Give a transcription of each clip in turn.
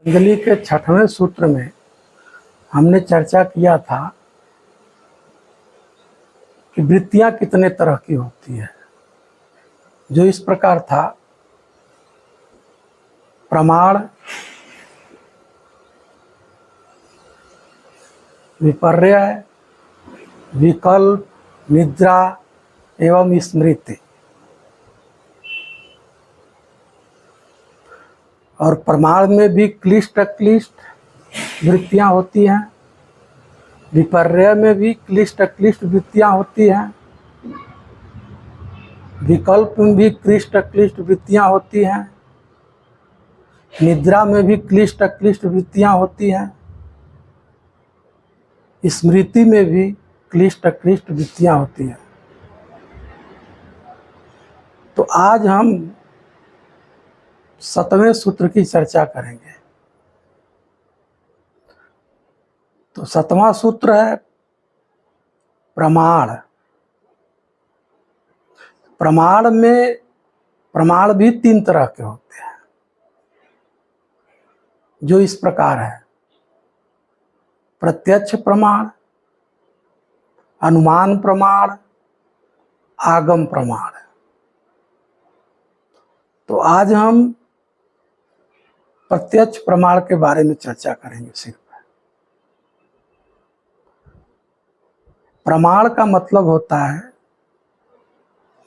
पतंजलि के 6वें सूत्र में हमने चर्चा किया था कि वृत्तियां कितने तरह की होती है, जो इस प्रकार था: प्रमाण, विपर्यय, विकल्प, निद्रा एवं स्मृति। और प्रमाण में भी क्लिष्ट अक्लिष्ट वृत्तियां होती हैं, विपर्यय में भी क्लिष्ट अक्लिष्ट वृत्तियां होती हैं, विकल्प में भी क्लिष्ट अक्लिष्ट वृत्तियां होती हैं, निद्रा में भी क्लिष्ट अक्लिष्ट वृत्तियां होती हैं, स्मृति में भी क्लिष्ट अक्लिष्ट वृत्तियां होती हैं। तो आज हम 7वें सूत्र की चर्चा करेंगे। तो 7वां सूत्र है प्रमाण। प्रमाण में प्रमाण भी 3 तरह के होते हैं, जो इस प्रकार है: प्रत्यक्ष प्रमाण, अनुमान प्रमाण, आगम प्रमाण। तो आज हम प्रत्यक्ष प्रमाण के बारे में चर्चा करेंगे। सिर्फ प्रमाण का मतलब होता है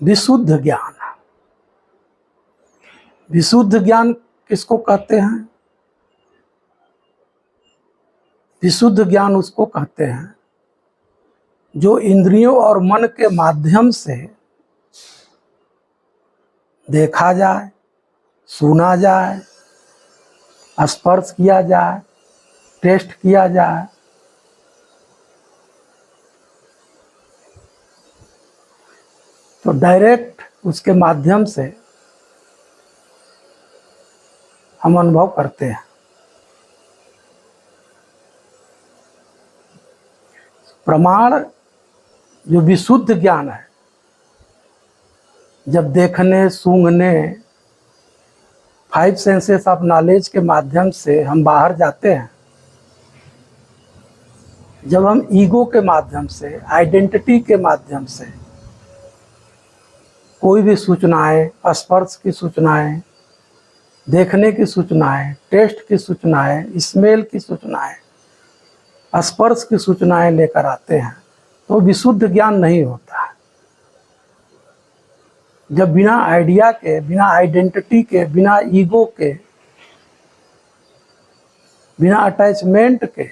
विशुद्ध ज्ञान। विशुद्ध ज्ञान किसको कहते हैं? विशुद्ध ज्ञान उसको कहते हैं जो इंद्रियों और मन के माध्यम से देखा जाए, सुना जाए, स्पर्श किया जाए, टेस्ट किया जाए, तो डायरेक्ट उसके माध्यम से हम अनुभव करते हैं। प्रमाण जो विशुद्ध ज्ञान है, जब देखने, सूंघने, 5 सेंसेस ऑफ नॉलेज के माध्यम से हम बाहर जाते हैं, जब हम ईगो के माध्यम से, आइडेंटिटी के माध्यम से कोई भी सूचनाएं, स्पर्श की सूचनाएं, देखने की सूचनाएं, टेस्ट की सूचनाएं, स्मेल की सूचनाएं, स्पर्श की सूचनाएं लेकर आते हैं, तो विशुद्ध ज्ञान नहीं होता है। जब बिना आइडिया के, बिना आइडेंटिटी के, बिना ईगो के, बिना अटैचमेंट के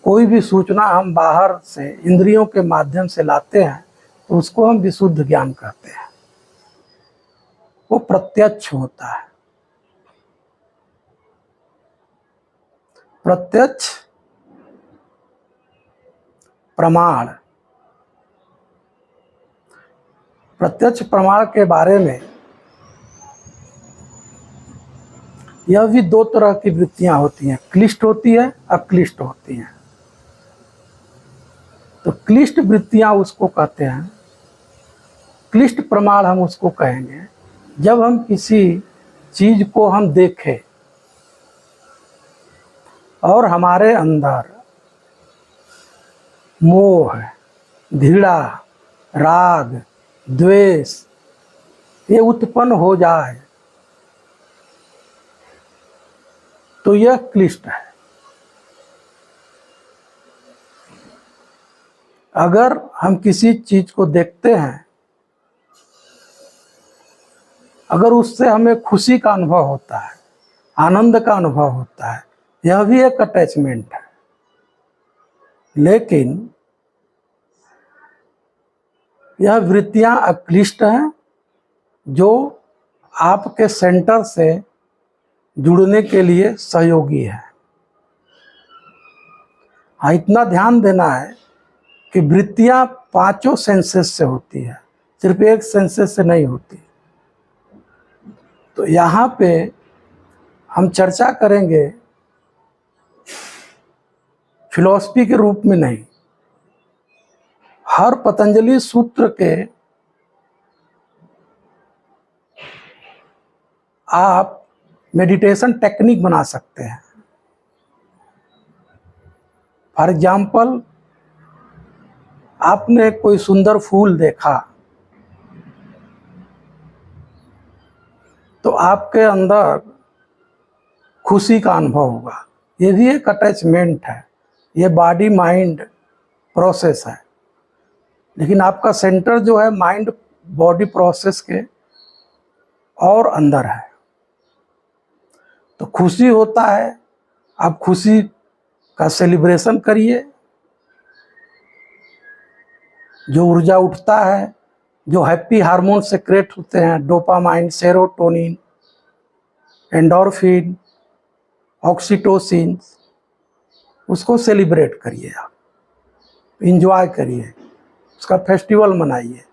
कोई भी सूचना हम बाहर से इंद्रियों के माध्यम से लाते हैं, तो उसको हम विशुद्ध ज्ञान कहते हैं। वो प्रत्यक्ष होता है। प्रत्यक्ष प्रमाण। प्रत्यक्ष प्रमाण के बारे में यह भी 2 तरह की वृत्तियां होती हैं, क्लिष्ट होती है, अक्लिष्ट होती हैं। तो क्लिष्ट वृत्तियां उसको कहते हैं, क्लिष्ट प्रमाण हम उसको कहेंगे जब हम किसी चीज को हम देखें और हमारे अंदर मोह, घृणा, राग, द्वेष ये उत्पन्न हो जाए, तो यह क्लिष्ट है। अगर हम किसी चीज को देखते हैं, अगर उससे हमें खुशी का अनुभव होता है, आनंद का अनुभव होता है, यह भी एक अटैचमेंट है। लेकिन यह वृत्तियां अक्लिष्ट हैं, जो आपके सेंटर से जुड़ने के लिए सहयोगी है। हाँ, इतना ध्यान देना है कि वृत्तियां 5 सेंसेस से होती है, सिर्फ एक सेंसेस से नहीं होती। तो यहाँ पे हम चर्चा करेंगे फिलॉसफी के रूप में नहीं। हर पतंजलि सूत्र के आप मेडिटेशन टेक्निक बना सकते हैं। फॉर एग्जाम्पल, आपने कोई सुंदर फूल देखा तो आपके अंदर खुशी का अनुभव होगा। ये भी एक अटैचमेंट है, ये बॉडी माइंड प्रोसेस है। लेकिन आपका सेंटर जो है माइंड बॉडी प्रोसेस के और अंदर है। तो खुशी होता है, आप खुशी का सेलिब्रेशन करिए। जो ऊर्जा उठता है, जो हैप्पी हार्मोन सेक्रेट होते हैं, डोपामाइन, सेरोटोनिन, एंडोर्फिन, ऑक्सीटोसिन, उसको सेलिब्रेट करिए, आप इंजॉय करिए, उसका फेस्टिवल मनाइए।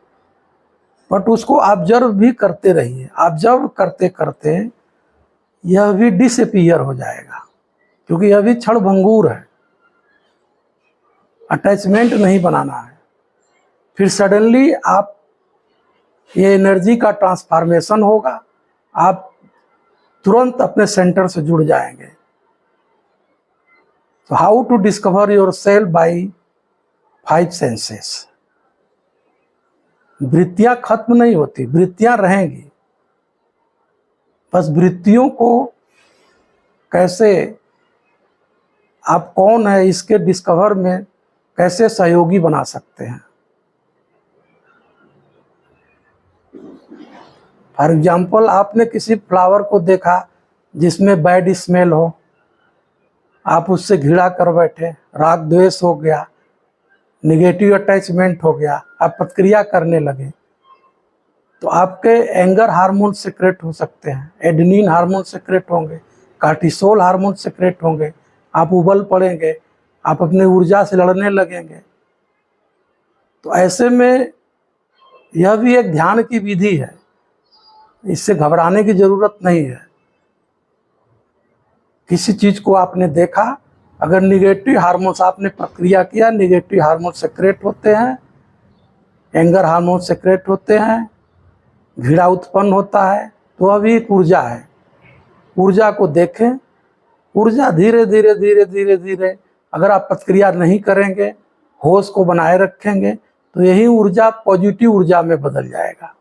बट उसको ऑब्जर्व भी करते रहिए। ऑब्जर्व करते करते यह भी डिसअपीयर हो जाएगा, क्योंकि यह भी क्षणभंगुर है। अटैचमेंट नहीं बनाना है। फिर सडनली आप ये एनर्जी का ट्रांसफॉर्मेशन होगा, आप तुरंत अपने सेंटर से जुड़ जाएंगे। तो how to discover yourself by 5 senses. वृत्तियां खत्म नहीं होती, वृत्तियां रहेंगी। बस वृत्तियों को कैसे, आप कौन है इसके डिस्कवर में कैसे सहयोगी बना सकते हैं। फॉर एग्जाम्पल, आपने किसी फ्लावर को देखा जिसमें बैड स्मेल हो, आप उससे घृणा कर बैठे, राग द्वेष हो गया, निगेटिव अटैचमेंट हो गया, आप प्रतिक्रिया करने लगे, तो आपके एंगर हार्मोन सेक्रेट हो सकते हैं, एडेनिन हार्मोन सेक्रेट होंगे, कार्टिसोल हार्मोन सेक्रेट होंगे, आप उबल पड़ेंगे, आप अपनी ऊर्जा से लड़ने लगेंगे। तो ऐसे में यह भी एक ध्यान की विधि है, इससे घबराने की जरूरत नहीं है। किसी चीज को आपने देखा, अगर निगेटिव हार्मोन्स आपने प्रक्रिया किया, निगेटिव हार्मोन सेक्रेट होते हैं, एंगर हार्मोन सेक्रेट होते हैं, घृणा उत्पन्न होता है, तो अभी एक ऊर्जा है। ऊर्जा को देखें, ऊर्जा धीरे धीरे धीरे धीरे धीरे अगर आप प्रतिक्रिया नहीं करेंगे, होश को बनाए रखेंगे, तो यही ऊर्जा पॉजिटिव ऊर्जा में बदल जाएगा।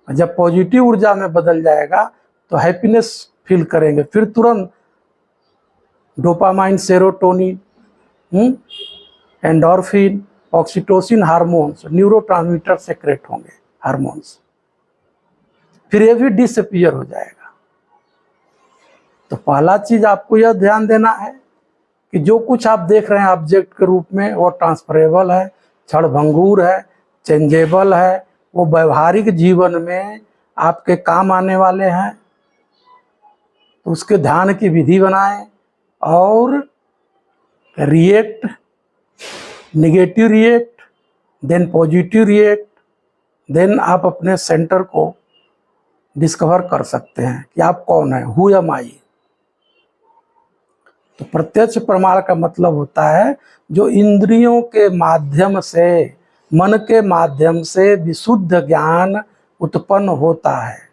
जब पॉजिटिव ऊर्जा में बदल जाएगा तो हैप्पीनेस फील करेंगे। फिर तुरंत dopamine, serotonin, endorphin, oxytocin hormones, neurotransmitter secrete होंगे, हार्मोन्स। फिर ये भी डिसअपीयर हो जाएगा। तो पहला चीज आपको यह ध्यान देना है कि जो कुछ आप देख रहे हैं ऑब्जेक्ट के रूप में, वो ट्रांसफरेबल है, क्षणभंगुर है, चेंजेबल है, वो व्यवहारिक जीवन में आपके काम आने वाले हैं। तो उसके ध्यान की विधि बनाएं और react, negative react, then positive react, then आप अपने सेंटर को डिस्कवर कर सकते हैं कि आप कौन है, हु एम आई। तो प्रत्यक्ष प्रमाण का मतलब होता है जो इंद्रियों के माध्यम से, मन के माध्यम से विशुद्ध ज्ञान उत्पन्न होता है।